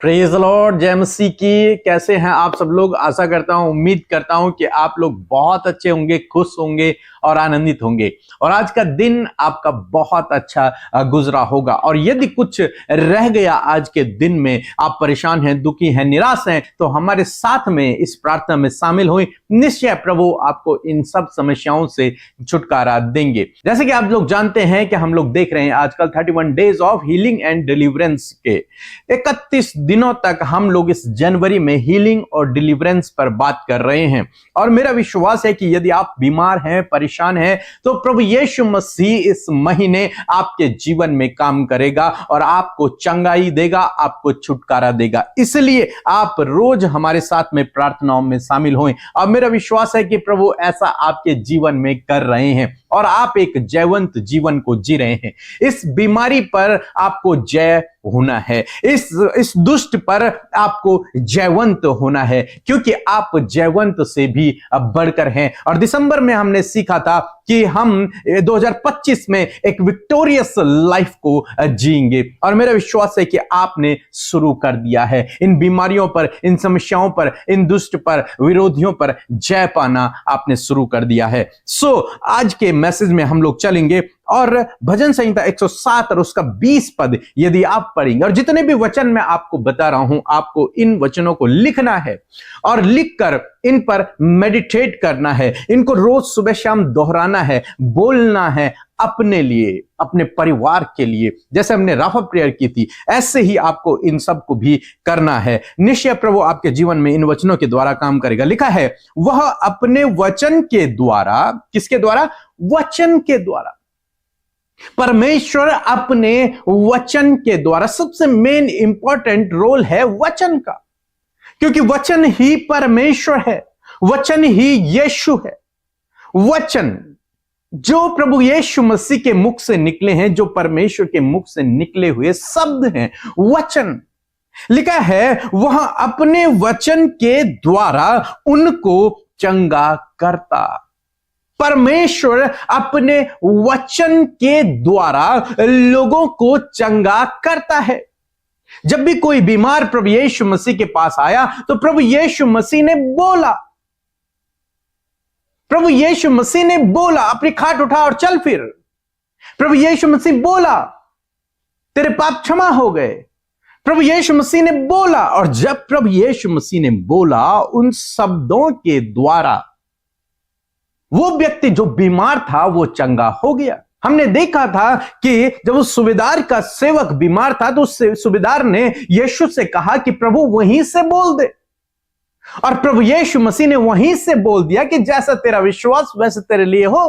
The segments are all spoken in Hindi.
प्रेज द लॉर्ड, जय मसीह की। कैसे हैं आप सब लोग? आशा करता हूं, उम्मीद करता हूं कि आप लोग बहुत अच्छे होंगे, खुश होंगे और आनंदित होंगे और आज का दिन आपका बहुत अच्छा गुजरा होगा। और यदि कुछ रह गया आज के दिन में, आप परेशान हैं, दुखी हैं, निराश हैं, तो हमारे साथ में इस प्रार्थना में शामिल हुए। निश्चय प्रभु आपको इन सब समस्याओं से छुटकारा देंगे। जैसे कि आप लोग जानते हैं कि हम लोग देख रहे हैं आजकल 31 days of healing and deliverance के 31 दिनों तक हम लोग इस जनवरी में हीलिंग और डिलीवरेंस पर बात कर रहे हैं। और मेरा विश्वास है कि यदि आप बीमार हैं, परेशान हैं, तो प्रभु यीशु मसीह इस महीने आपके जीवन में काम करेगा और आपको चंगाई देगा, आपको छुटकारा देगा। इसलिए आप रोज हमारे साथ में प्रार्थनाओं में शामिल हों और मेरा विश्वास है कि प्रभु ऐसा आपके जीवन में कर रहे हैं और आप एक जयवंत जीवन को जी रहे हैं। इस बीमारी पर आपको जय होना है, इस दुष्ट पर आपको जयवंत होना है, क्योंकि आप जयवंत से भी बढ़कर हैं। और दिसंबर में हमने सीखा था कि हम 2025 में एक विक्टोरियस लाइफ को जिएंगे और मेरा विश्वास है कि आपने शुरू कर दिया है। इन बीमारियों पर, इन समस्याओं पर, इन दुष्ट पर, विरोधियों पर जय पाना आपने शुरू कर दिया है। आज के मैसेज में हम लोग चलेंगे और भजन संहिता 107 और उसका 20 पद यदि आप पढ़ेंगे, और जितने भी वचन मैं आपको बता रहा हूं, आपको इन वचनों को लिखना है और लिखकर इन पर मेडिटेट करना है। इनको रोज सुबह शाम दोहराना है, बोलना है अपने लिए, अपने परिवार के लिए। जैसे हमने राफा प्रेयर की थी, ऐसे ही आपको इन सब को भी करना है। निश्चय प्रभु आपके जीवन में इन वचनों के द्वारा काम करेगा। लिखा है, वह अपने वचन के द्वारा, किसके द्वारा? वचन के द्वारा। परमेश्वर अपने वचन के द्वारा, सबसे मेन इंपॉर्टेंट रोल है वचन का, क्योंकि वचन ही परमेश्वर है, वचन ही यीशु है। वचन जो प्रभु यीशु मसीह के मुख से निकले हैं, जो परमेश्वर के मुख से निकले हुए शब्द हैं, वचन। लिखा है, वह अपने वचन के द्वारा उनको चंगा करता। परमेश्वर अपने वचन के द्वारा लोगों को चंगा करता है। जब भी कोई बीमार प्रभु यीशु मसीह के पास आया तो प्रभु यीशु मसीह ने बोला, प्रभु यीशु मसीह ने बोला, अपनी खाट उठा और चल फिर। प्रभु यीशु मसीह बोला, तेरे पाप क्षमा हो गए। प्रभु यीशु मसीह ने बोला, और जब प्रभु यीशु मसीह ने बोला, उन शब्दों के द्वारा वो व्यक्ति जो बीमार था वो चंगा हो गया। हमने देखा था कि जब उस सूबेदार का सेवक बीमार था तो उस सूबेदार ने यीशु से कहा कि प्रभु वहीं से बोल दे, और प्रभु यीशु मसीह ने वहीं से बोल दिया कि जैसा तेरा विश्वास वैसे तेरे लिए हो।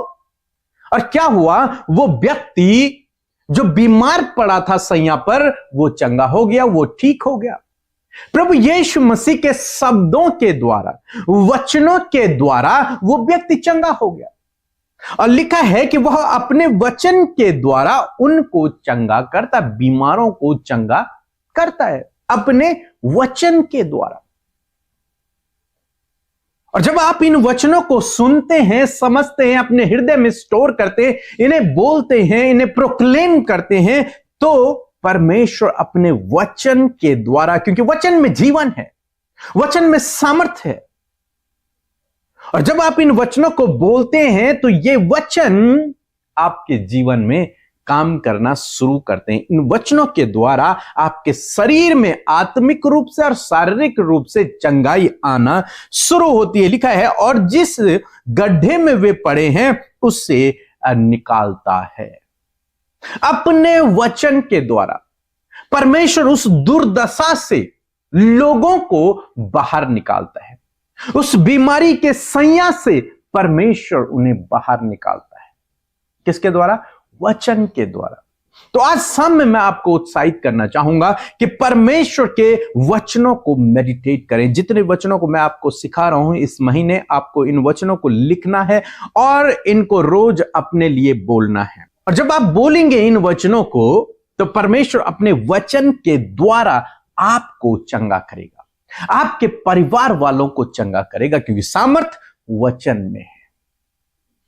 और क्या हुआ? वो व्यक्ति जो बीमार पड़ा था सैया पर, वो चंगा हो गया, वो ठीक हो गया। प्रभु यीशु मसीह के शब्दों के द्वारा, वचनों के द्वारा वो व्यक्ति चंगा हो गया। और लिखा है कि वह अपने वचन के द्वारा उनको चंगा करता, बीमारों को चंगा करता है अपने वचन के द्वारा। और जब आप इन वचनों को सुनते हैं, समझते हैं, अपने हृदय में स्टोर करते हैं, इन्हें बोलते हैं, इन्हें प्रोक्लेम करते हैं, तो परमेश्वर अपने वचन के द्वारा, क्योंकि वचन में जीवन है, वचन में सामर्थ्य है, और जब आप इन वचनों को बोलते हैं तो ये वचन आपके जीवन में काम करना शुरू करते हैं। इन वचनों के द्वारा आपके शरीर में आत्मिक रूप से और शारीरिक रूप से चंगाई आना शुरू होती है। लिखा है, और जिस गड्ढे में वे पड़े हैं उससे निकालता है। अपने वचन के द्वारा परमेश्वर उस दुर्दशा से लोगों को बाहर निकालता है। उस बीमारी के सैया से परमेश्वर उन्हें बाहर निकालता है। किसके द्वारा? वचन के द्वारा। तो आज शाम में मैं आपको उत्साहित करना चाहूंगा कि परमेश्वर के वचनों को मेडिटेट करें। जितने वचनों को मैं आपको सिखा रहा हूं इस महीने, आपको इन वचनों को लिखना है और इनको रोज अपने लिए बोलना है। और जब आप बोलेंगे इन वचनों को, तो परमेश्वर अपने वचन के द्वारा आपको चंगा करेगा, आपके परिवार वालों को चंगा करेगा, क्योंकि सामर्थ वचन में है।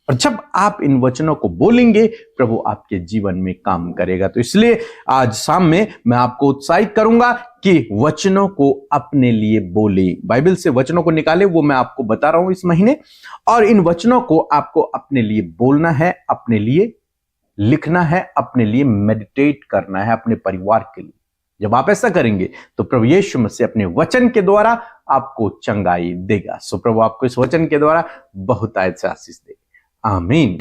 और जब आप इन वचनों को बोलेंगे, प्रभु आपके जीवन में काम करेगा। तो इसलिए आज शाम में मैं आपको उत्साहित करूंगा कि वचनों को अपने लिए बोले, बाइबल से वचनों को निकाले, वो मैं आपको बता रहा हूं इस महीने। और इन वचनों को आपको अपने लिए बोलना है, अपने लिए लिखना है, अपने लिए मेडिटेट करना है, अपने परिवार के लिए। जब आप ऐसा करेंगे तो प्रभु यीशु मसीह अपने वचन के द्वारा आपको चंगाई देगा। सो प्रभु आपको इस वचन के द्वारा बहुत से आशीष देगा। आमीन।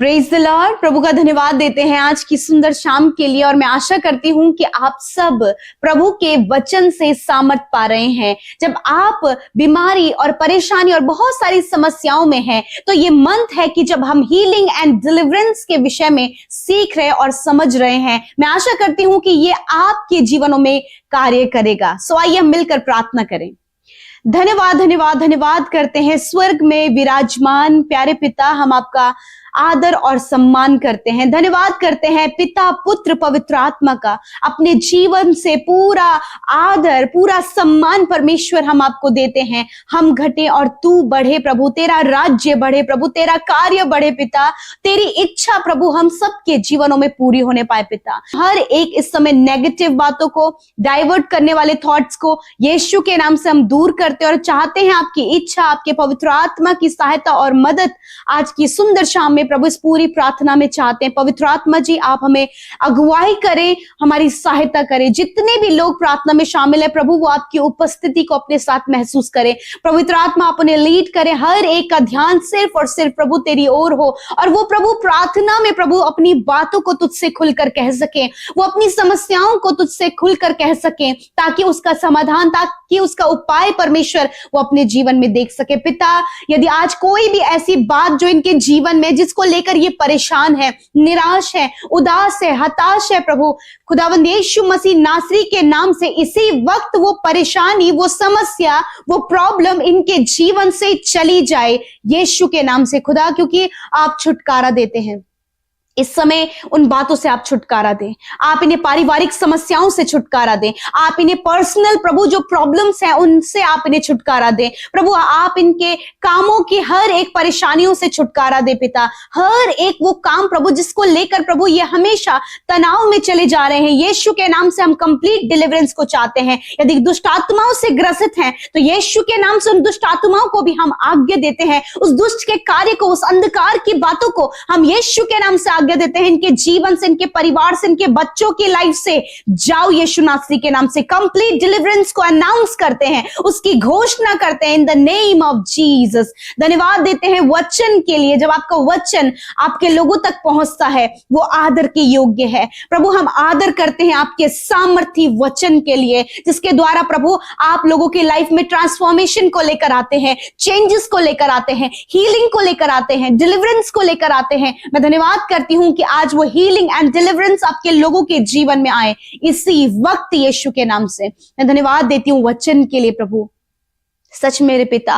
Praise the Lord. प्रभु का धन्यवाद देते हैं आज की सुंदर शाम के लिए, और मैं आशा करती हूं कि आप सब प्रभु के वचन से सामर्थ पा रहे हैं। जब आप बीमारी और परेशानी और बहुत सारी समस्याओं में हैं, तो ये मंथ है कि जब हम हीलिंग एंड डिलीवरेंस के विषय में सीख रहे और समझ रहे हैं, मैं आशा करती हूं कि ये आपके जीवनों में कार्य करेगा। सो आइए हम मिलकर प्रार्थना करें। धन्यवाद धन्यवाद धन्यवाद करते हैं स्वर्ग में विराजमान प्यारे पिता, हम आपका आदर और सम्मान करते हैं। धन्यवाद करते हैं पिता पुत्र पवित्र आत्मा का। अपने जीवन से पूरा आदर पूरा सम्मान परमेश्वर हम आपको देते हैं। हम घटे और तू बढ़े प्रभु, तेरा राज्य बढ़े प्रभु, तेरा कार्य बढ़े पिता, तेरी इच्छा प्रभु हम सबके जीवनों में पूरी होने पाए पिता। हर एक इस समय नेगेटिव बातों को, डाइवर्ट करने वाले थॉट्स को यीशु के नाम से हम दूर करते और चाहते हैं आपकी इच्छा, आपके पवित्र आत्मा की सहायता और मदद आज की सुंदर शाम में प्रभु इस पूरी प्रार्थना में चाहते हैं। पवित्र आत्मा जी आप हमें अगुवाई करें, हमारी सहायता करें। जितने भी लोग प्रार्थना में शामिल है प्रभु, वो आपकी उपस्थिति को अपने साथ महसूस करें। पवित्र आत्मा आप उन्हें लीड करें, हर एक का ध्यान सिर्फ और सिर्फ प्रभु तेरी ओर हो, और वो प्रभु प्रार्थना में प्रभु अपनी बातों को तुझसे खुलकर कह सकें, वो अपनी समस्याओं को तुझसे खुलकर कह सकें, ताकि उसका समाधान, ताकि उसका उपाय परमेश्वर वो अपने जीवन में देख सके। पिता, यदि आज कोई भी ऐसी बात जो इनके जीवन में जिसको लेकर ये परेशान है, निराश है, उदास है, हताश है प्रभु, खुदावंद यीशु मसीह नासरी के नाम से इसी वक्त वो परेशानी, वो समस्या, वो प्रॉब्लम इनके जीवन से चली जाए यीशु के नाम से खुदा, क्योंकि आप छुटकारा देते हैं। इस समय उन बातों से आप छुटकारा दें। आप इन्हें पारिवारिक समस्याओं से छुटकारा दें। आप इन्हें पर्सनल प्रभु जो प्रॉब्लम्स हैं उनसे आप इन्हें छुटकारा दें प्रभु। आप इनके कामों की हर एक परेशानियों से छुटकारा दे पिता। हर एक वो काम प्रभु जिसको लेकर प्रभु ये हमेशा तनाव में चले जा रहे हैं, यीशु के नाम से हम कंप्लीट डिलीवरेंस को चाहते हैं। यदि दुष्ट आत्माओं से ग्रसित हैं तो यीशु के नाम से उन दुष्ट आत्माओं को भी हम आज्ञा देते हैं। उस दुष्ट के कार्य को, उस अंधकार की बातों को हम यीशु के नाम से आज्ञा देते हैं। इनके जीवन से, इनके परिवार से, इनके बच्चों की लाइफ से जाओ यीशु नासरी के नाम से। कंप्लीट डिलीवरेंस को अनाउंस करते हैं, उसकी घोषणा करते हैं in the name of Jesus. धन्यवाद देते हैं वचन के लिए। जब आपका वचन आपके लोगों तक पहुंचता है वो आदर के योग्य है प्रभु। हम आदर करते हैं आपके सामर्थी वचन के लिए, जिसके द्वारा प्रभु आप लोगों की लाइफ में ट्रांसफॉर्मेशन को लेकर आते हैं, चेंजेस को लेकर आते हैं, हीलिंग को लेकर आते हैं, डिलीवरेंस को लेकर आते हैं। मैं धन्यवाद करती हूं कि आज वो हीलिंग एंड डिलीवरेंस आपके लोगों के जीवन में आए इसी वक्त यीशु के नाम से। मैं धन्यवाद देती हूं वचन के लिए प्रभु। सच मेरे पिता,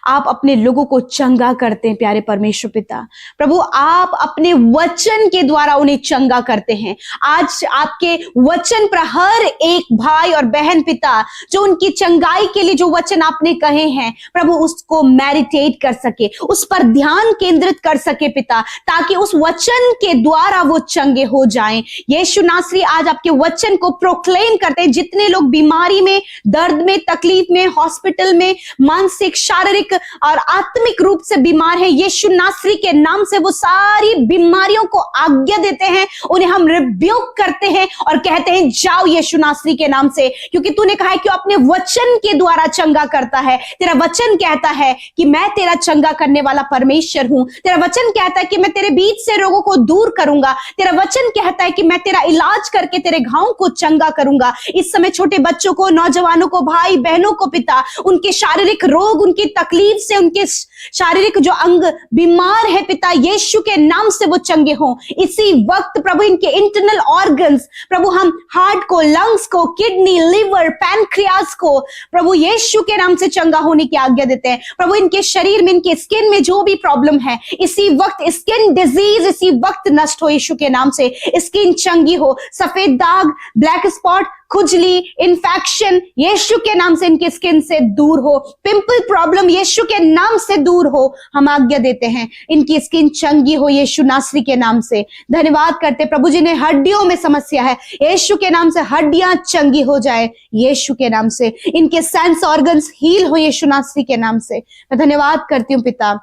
आप अपने लोगों को चंगा करते हैं प्यारे परमेश्वर पिता। प्रभु आप अपने वचन के द्वारा उन्हें चंगा करते हैं। आज आपके वचन पर हर एक भाई और बहन पिता जो उनकी चंगाई के लिए जो वचन आपने कहे हैं प्रभु, उसको मेडिटेट कर सके, उस पर ध्यान केंद्रित कर सके पिता, ताकि उस वचन के द्वारा वो चंगे हो जाएं। यीशु नासरी आज आपके वचन को प्रोक्लेम करते हैं। जितने लोग बीमारी में, दर्द में, तकलीफ में, हॉस्पिटल में, मानसिक, शारीरिक और आत्मिक रूप से बीमार है, यीशु नासरी के नाम से वो सारी बीमारियों को आज्ञा देते हैं। उन्हें हम रिब्यूक करते हैं और कहते हैं जाओ यीशु नासरी के नाम से, क्योंकि तूने कहा है कि अपने वचन के द्वारा चंगा करता है। तेरा वचन कहता है कि मैं तेरा चंगा करने वाला परमेश्वर हूं। तेरा वचन कहता है कि मैं तेरे बीच से रोगों को दूर करूंगा। तेरा वचन कहता है कि मैं तेरा इलाज करके तेरे घावों को चंगा करूंगा। इस समय छोटे बच्चों को, नौजवानों को, भाई बहनों को पिता, उनके शारीरिक रोग, उनकी तकलीफ से, उनके शारीरिक जो अंग बीमार है पिता, यीशु के नाम से वो चंगे हों इसी वक्त प्रभु। इनके इंटरनल ऑर्गन्स प्रभु, हम हार्ट को, लंग्स को, किडनी, लिवर, पैनक्रियास को प्रभु यीशु के नाम से चंगा होने की आज्ञा देते हैं प्रभु। इनके शरीर में, इनके स्किन में जो भी प्रॉब्लम है इसी वक्त स्किन डिजीज इसी वक्त नष्ट हो यीशु के नाम से। स्किन चंगी हो, सफेद दाग, ब्लैक स्पॉट, खुजली, इन्फेक्शन यीशु के नाम से इनके स्किन से दूर हो, पिंपल प्रॉब्लम यीशु के नाम से दूर हो। हम आज्ञा देते हैं इनकी स्किन चंगी हो यीशु नासरी के नाम से। धन्यवाद करते प्रभु, जिन्हें हड्डियों में समस्या है यीशु के नाम से हड्डियां चंगी हो जाए यीशु के नाम से। इनके सेंस ऑर्गन्स हील हो यीशु नासरी के नाम से। मैं धन्यवाद करती हूँ पिता,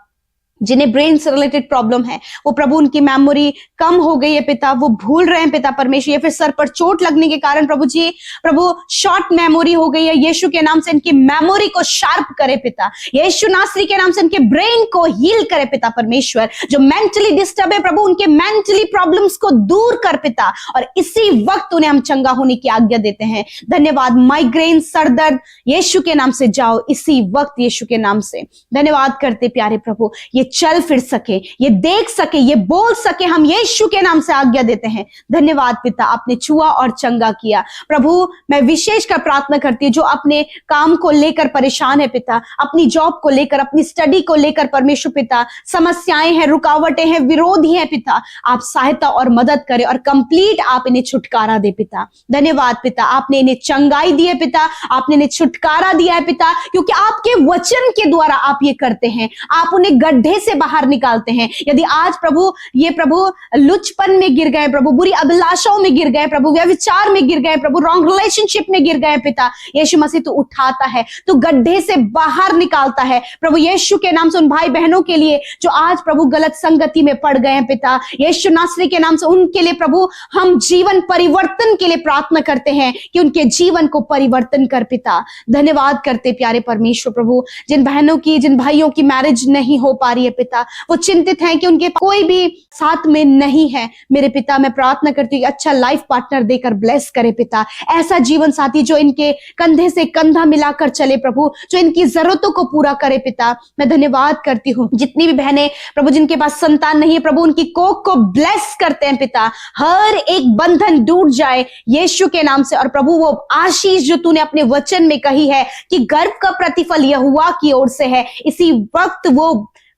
जिन्हें ब्रेन से रिलेटेड प्रॉब्लम है वो प्रभु उनकी मेमोरी कम हो गई है पिता, वो भूल रहे हैं पिता परमेश्वर, या फिर सर पर चोट लगने के कारण प्रभु शॉर्ट मेमोरी हो गई है। यीशु के नाम से इनकी मेमोरी को शार्प करे पिता, यीशु नासरी के नाम से इनके ब्रेन को हील करे पिता परमेश्वर। जो मेंटली डिस्टर्ब है प्रभु उनके मेंटली प्रॉब्लम्स को दूर कर पिता, और इसी वक्त उन्हें हम चंगा होने की आज्ञा देते हैं। धन्यवाद। माइग्रेन, सरदर्द यीशु के नाम से जाओ इसी वक्त यीशु के नाम से। धन्यवाद करते प्यारे प्रभु, ये चल फिर सके, ये देख सके, ये बोल सके, हम यीशु के नाम से आज्ञा देते हैं। धन्यवाद पिता, आपने छुआ और चंगा किया। प्रभु मैं विशेषकर प्रार्थना करती हूँ जो अपने काम को लेकर परेशान है पिता, अपनी जॉब को लेकर, अपनी स्टडी को लेकर परमेश्वर पिता समस्याएं हैं, रुकावटें हैं, विरोधी हैं पिता, आप सहायता और मदद करें और कंप्लीट आप इन्हें छुटकारा दे पिता। धन्यवाद पिता, आपने इन्हें चंगाई दी है पिता, आपने इन्हें छुटकारा दिया है पिता, क्योंकि आपके वचन के द्वारा आप ये करते हैं, आप उन्हें गड्ढे से बाहर निकालते हैं। यदि आज प्रभु ये प्रभु लुचपन में गिर गए प्रभु, बुरी अभिलाषाओं में गिर गए प्रभु, व्यभिचार में गिर गए प्रभु, रॉन्ग रिलेशनशिप में गिर गए पिता, यीशु मसीह तू उठाता है, तू गड्ढे से बाहर निकालता है प्रभु। यीशु के नाम से उन भाई बहनों के लिए जो आज प्रभु गलत संगति में पड़ गए हैं पिता, यीशु नासरी के नाम से उनके लिए प्रभु हम जीवन परिवर्तन के लिए प्रार्थना करते हैं कि उनके जीवन को परिवर्तन कर पिता। धन्यवाद करते प्यारे परमेश्वर प्रभु, जिन बहनों की, जिन भाइयों की मैरिज नहीं हो पा रही है पिता, वो चिंतित हैं कि उनके कोई भी साथ में नहीं है, मेरे पिता मैं प्रार्थना करती हूँ अच्छा लाइफ पार्टनर देकर ब्लेस करे पिता, ऐसा जीवन साथी जो इनके कंधे से कंधा मिलाकर चले प्रभु, जो इनकी जरूरतों को पूरा करे पिता। मैं धन्यवाद करती हूँ जितनी भी बहनें प्रभु जिनके पास संतान नहीं है प्रभु, उनकी कोख को ब्लेस करते हैं पिता, हर एक बंधन टूट जाए यीशु के नाम से। और प्रभु वो आशीष जो तूने अपने वचन में कही है कि गर्भ का प्रतिफल यहोवा की ओर से है, इसी वक्त वो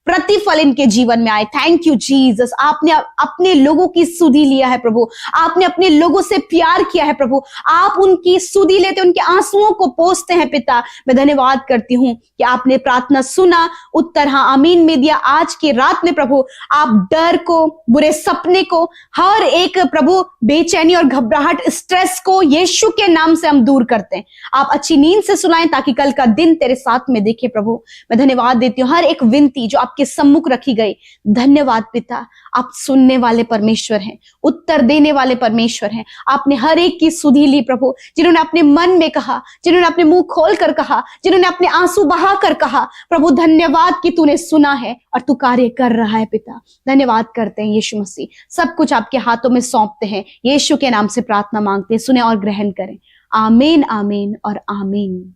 प्रतिफल इनके जीवन में आए। थैंक यू जीसस, आपने अपने लोगों की सुधि लिया है प्रभु, आपने अपने लोगों से प्यार किया है प्रभु, आप उनकी सुधि लेते, उनके आंसुओं को पोंछते हैं पिता। मैं धन्यवाद करती हूँ कि आपने प्रार्थना सुना, उत्तर हाँ आमीन में दिया। आज की रात में प्रभु आप डर को, बुरे सपने को, हर एक प्रभु बेचैनी और घबराहट, स्ट्रेस को यीशु के नाम से हम दूर करते हैं। आप अच्छी नींद से सुलाएं ताकि कल का दिन तेरे साथ में देखे प्रभु। मैं धन्यवाद देती हूँ हर एक विनती जो आपके सम्मुख रखी गई। धन्यवाद पिता, आप सुनने वाले परमेश्वर हैं, उत्तर देने वाले परमेश्वर हैं। आपने हर एक की सुधि ली प्रभु, जिन्होंने अपने मन में कहा, जिन्होंने अपने मुंह खोल कर कहा, जिन्होंने अपने आंसू बहा कर कहा प्रभु, धन्यवाद कि तूने सुना है और तू कार्य कर रहा है पिता। धन्यवाद करते हैं यीशु मसीह, सब कुछ आपके हाथों में सौंपते हैं, यीशु के नाम से प्रार्थना मांगते हैं, सुने और ग्रहण करें। आमीन, आमीन और आमीन।